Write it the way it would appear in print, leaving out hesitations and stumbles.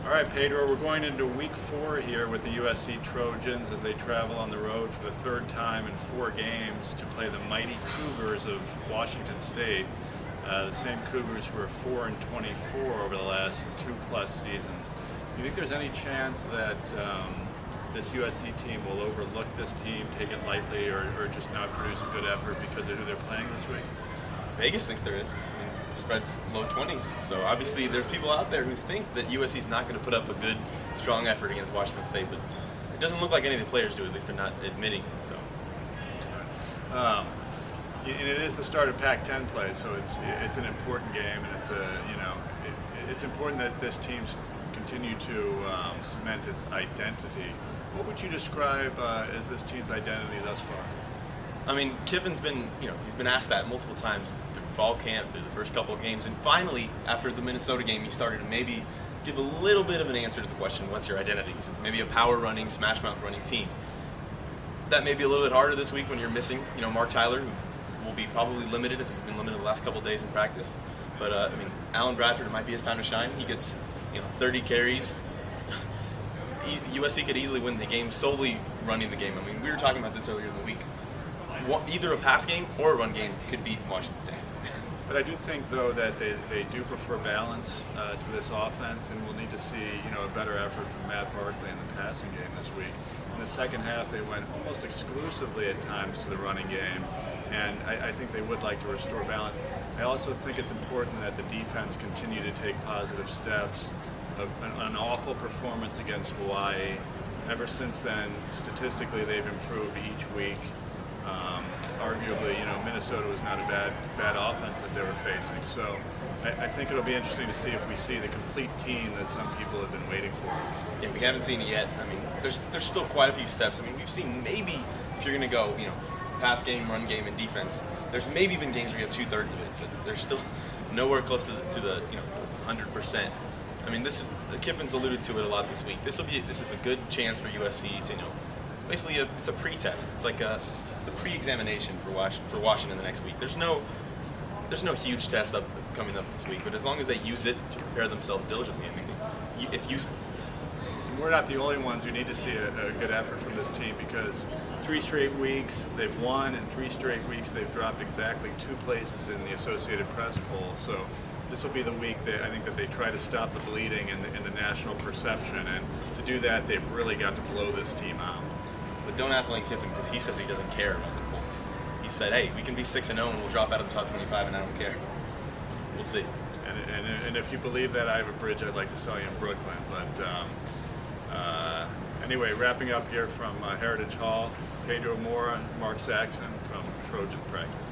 All right, Pedro, we're going into week 4 here with the USC Trojans as they travel on the road for the third time in 4 games to play the mighty Cougars of Washington State. The same Cougars who are 4-24 over the last 2+ seasons. Do you think there's any chance that this USC team will overlook this team, take it lightly, or just not produce a good effort because of who they're playing this week? Vegas thinks there is. I mean, the spread's low 20s. So obviously there's people out there who think that USC's not going to put up a good, strong effort against Washington State, but it doesn't look like any of the players do. At least they're not admitting. So. And it is the start of Pac-10 play, so it's an important game, and it's important that this team continue to cement its identity. What would you describe as this team's identity thus far? I mean, Kiffin's been, he's been asked that multiple times through fall camp, through the first couple of games, and finally, after the Minnesota game, he started to maybe give a little bit of an answer to the question, what's your identity? He said, maybe a power running, smash mouth running team. That may be a little bit harder this week when you're missing, Mark Tyler, who will be probably limited, as he's been limited the last couple of days in practice. But, Alan Bradford, it might be his time to shine. He gets, 30 carries. USC could easily win the game solely running the game. I mean, we were talking about this earlier in the week. Either a pass game or a run game could beat Washington State. But I do think, though, that they do prefer balance to this offense, and we'll need to see a better effort from Matt Barkley in the passing game this week. In the second half, they went almost exclusively at times to the running game, and I think they would like to restore balance. I also think it's important that the defense continue to take positive steps. An awful performance against Hawaii. Ever since then, statistically, they've improved each week. Arguably, Minnesota was not a bad offense that they were facing. So I think it'll be interesting to see if we see the complete team that some people have been waiting for. Yeah, we haven't seen it yet. I mean, there's still quite a few steps. I mean, we've seen maybe, if you're going to go, pass game, run game, and defense, there's maybe been games where you have 2/3 of it, but there's still nowhere close to the 100%. I mean, Kiffin's alluded to it a lot this week. This is a good chance for USC to, it's basically it's a pre-test. It's like it's a pre-examination for Washington the next week. There's no huge test coming up this week, but as long as they use it to prepare themselves diligently, I mean, it's useful. And we're not the only ones who need to see a good effort from this team, because 3 straight weeks they've won, and 3 straight weeks they've dropped exactly 2 places in the Associated Press poll. So this will be the week that I think that they try to stop the bleeding in the national perception, and to do that, they've really got to blow this team out. But don't ask Lane Kiffin, because he says he doesn't care about the polls. He said, hey, we can be 6-0 and we'll drop out of the top 25 and I don't care. We'll see. And if you believe that, I have a bridge I'd like to sell you in Brooklyn. But anyway, wrapping up here from Heritage Hall, Pedro Moura, Mark Saxon from Trojan Practice.